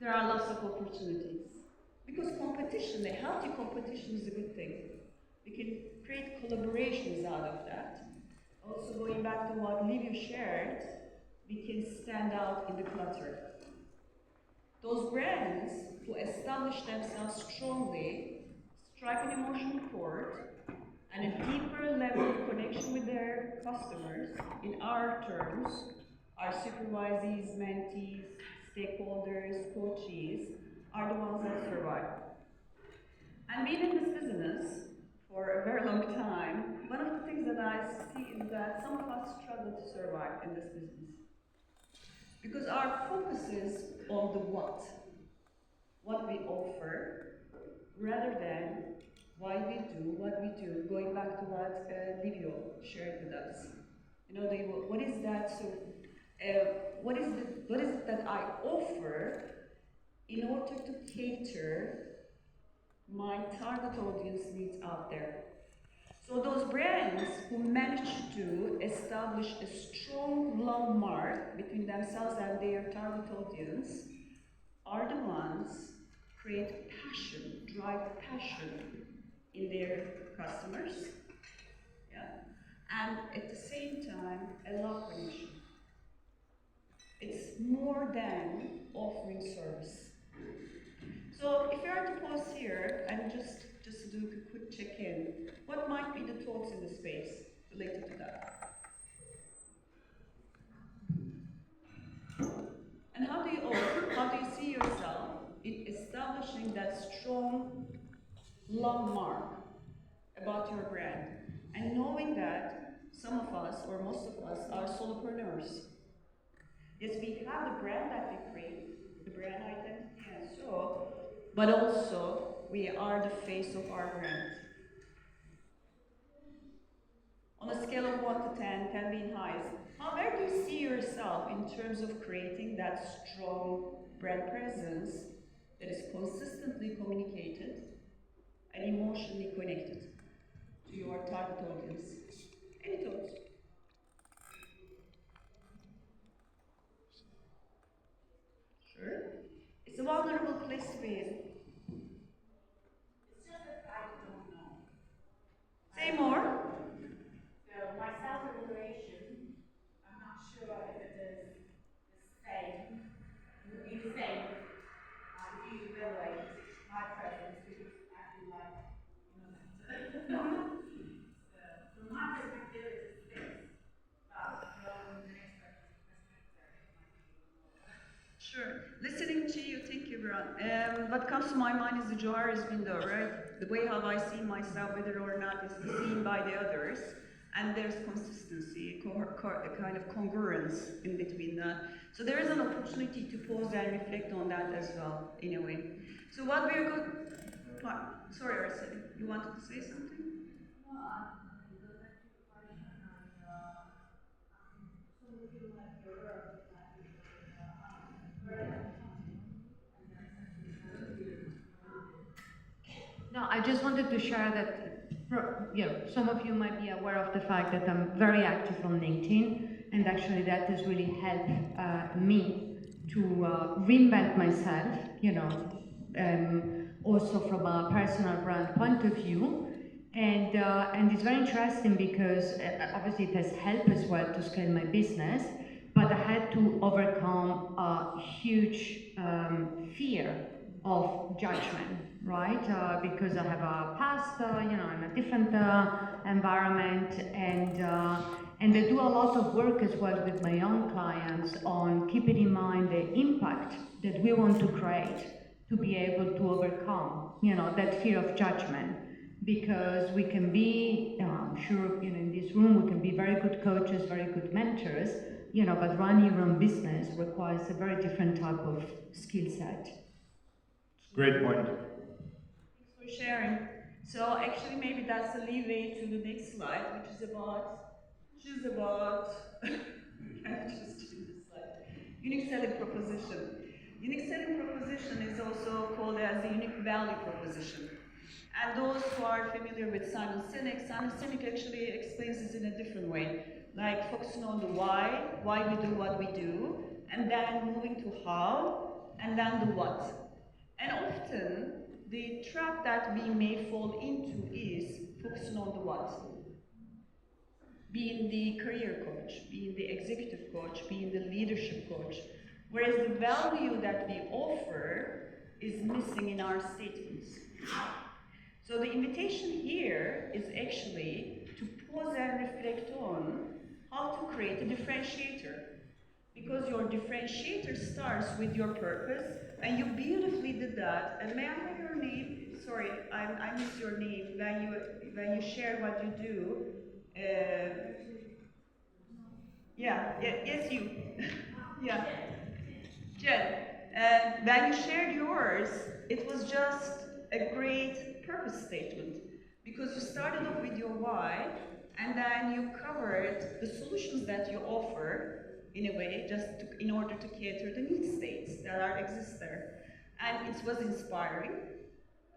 there are lots of opportunities. Because competition, a healthy competition is a good thing. We can create collaborations out of that. Also going back to what Livio shared, we can stand out in the clutter. Those brands who establish themselves strongly strike an emotional chord and a deeper level of connection with their customers, in our terms, our supervisees, mentees, stakeholders, coaches, are the ones that survive. And being in this business for a very long time, one of the things that I see is that some of us struggle to survive in this business. Because our focus is on the what we offer, rather than why we do what we do, going back to what Livio shared with us. You know, what is that? So, what is it that I offer in order to cater my target audience needs out there? So those brands who manage to establish a strong landmark between themselves and their target audience are the ones create passion, drive passion in their customers, yeah, and at the same time, a love connection. It's more than offering service. So if you are to pause here and just do a quick check-in, what might be the thoughts in the space related to that? And how do you see yourself in establishing that strong landmark about your brand, and knowing that some of us, or most of us, are solopreneurs? Yes, we have the brand that we create, the brand identity and so, but also we are the face of our brand. On a scale of 1 to 10, 10 being highest, where do you see yourself in terms of creating that strong brand presence that is consistently communicated and emotionally connected to your target audience? Any thoughts? Sure. It's a vulnerable place to be in. It's just that I don't know. Say more. So my self-evaluation, I'm not sure if it is the same. It would be the same if you evaluate my presence, because I feel like, so from my perspective, it's a 6. But from the next person's perspective, it might be more. Sure. Listening to you, thank you, Brian. What comes to my mind is the Johari's window, right? The way how I see myself, whether or not it's seen by the others, and there's consistency, a kind of congruence in between that. So there is an opportunity to pause and reflect on that as well, in a way. So what we are going... Sorry, Arsene, you wanted to say something? No, I go back to the question, and so we feel like you're No, I just wanted to share that some of you might be aware of the fact that I'm very active on LinkedIn, and actually that has really helped me to reinvent myself, also from a personal brand point of view. And it's very interesting because obviously it has helped as well to scale my business, but I had to overcome a huge fear of judgment, right? Because I have a past, in a different environment, and I do a lot of work as well with my own clients on keeping in mind the impact that we want to create to be able to overcome, that fear of judgment. Because we can be, I'm sure, in this room, we can be very good coaches, very good mentors, but running your own business requires a very different type of skill set. Great point. Thanks for sharing. So actually maybe that's the leeway to the next slide, which is about just choose this slide. Unique selling proposition. Unique selling proposition is also called as the unique value proposition. And those who are familiar with Simon Sinek actually explains this in a different way, like focusing on the why we do what we do, and then moving to how, and then the what. And often, the trap that we may fall into is focusing on the what. Being the career coach, being the executive coach, being the leadership coach, whereas the value that we offer is missing in our statements. So the invitation here is actually to pause and reflect on how to create a differentiator. Because your differentiator starts with your purpose, and you beautifully did that. And may I have your name? Sorry, I missed your name when you shared what you do. Yes, you. Yeah, Jen. When you shared yours, it was just a great purpose statement because you started off with your why, and then you covered the solutions that you offer in a way, in order to cater the need states that exist there. And it was inspiring.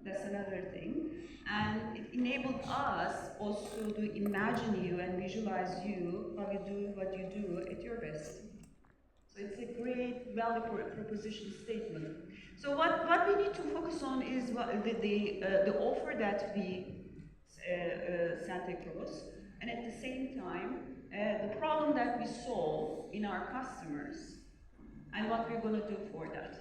That's another thing. And it enabled us also to imagine you and visualize you, how you do what you do at your best. So it's a great value proposition statement. So what we need to focus on is the offer that we sent across, and at the same time, the problem that we solve in our customers, and what we're going to do for that.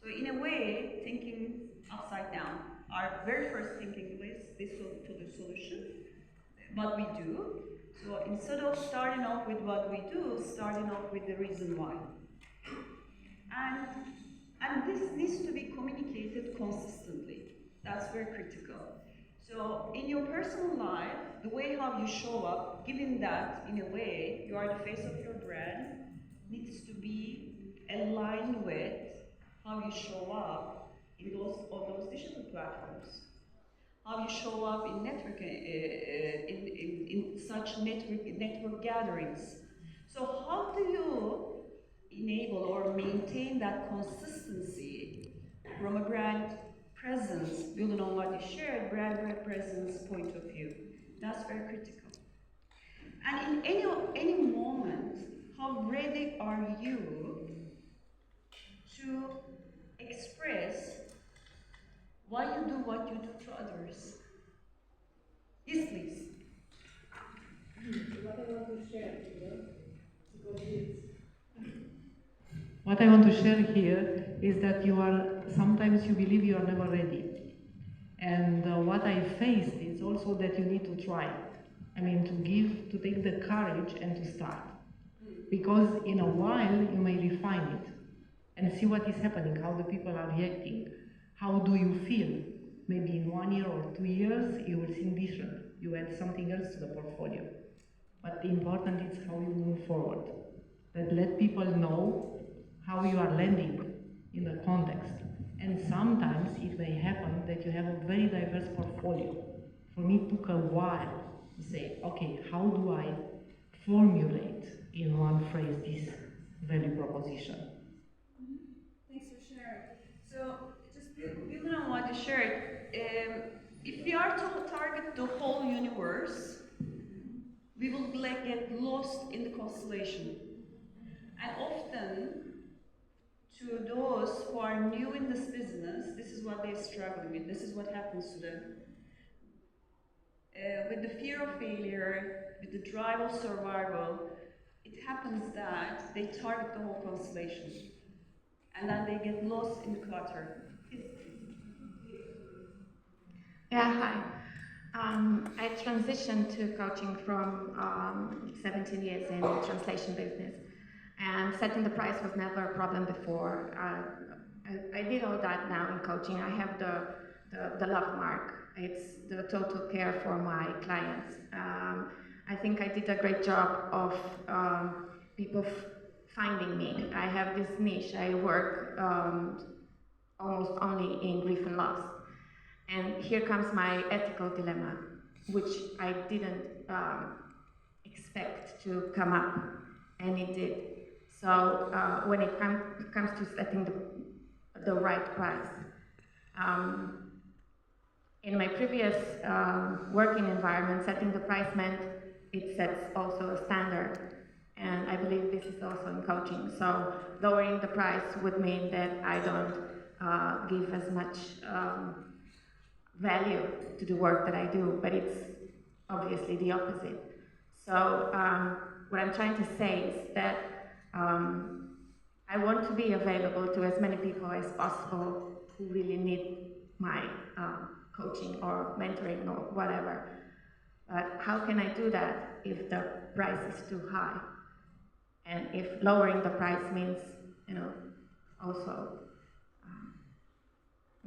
So in a way, thinking upside down. Our very first thinking was to the solution, what we do. So instead of starting off with what we do, starting off with the reason why. And this needs to be communicated consistently. That's very critical. So in your personal life, the way how you show up, given that in a way you are the face of your brand, needs to be aligned with how you show up on those digital platforms. How you show up in network in such network gatherings. So how do you enable or maintain that consistency from a brand presence, building on what you shared, brand presence point of view? That's very critical. And in any moment, how ready are you to express why you do what you do to others? Yes, please. What I want to share here, What I want to share here is that sometimes you believe you are never ready. And what I faced is also that you need to try. I mean, to take the courage and to start. Because in a while you may refine it and see what is happening, how the people are reacting. How do you feel? Maybe in 1 year or 2 years, you will think different. You add something else to the portfolio. But the important is how you move forward. That let people know how you are landing in the context. And sometimes it may happen that you have a very diverse portfolio. For me, it took a while to say, okay, how do I formulate in one phrase this value proposition? Thanks for sharing. So, just building on what you shared, if we are to target the whole universe, we will get lost in the constellation. And often, to those who are new in this business, this is what they're struggling with. This is what happens to them. With the fear of failure, with the drive of survival, it happens that they target the whole constellation. And then they get lost in the clutter. Yeah, hi. I transitioned to coaching from 17 years in translation business, and setting the price was never a problem before. I did all that now in coaching. I have the love mark. It's the total care for my clients. I think I did a great job of people finding me. I have this niche. I work almost only in grief and loss. And here comes my ethical dilemma, which I didn't expect to come up, and it did. So when it comes to setting the right price, in my previous working environment, setting the price meant it sets also a standard. And I believe this is also in coaching. So lowering the price would mean that I don't give as much value to the work that I do, but it's obviously the opposite. So what I'm trying to say is that I want to be available to as many people as possible who really need my coaching or mentoring or whatever. But how can I do that if the price is too high? And if lowering the price means, also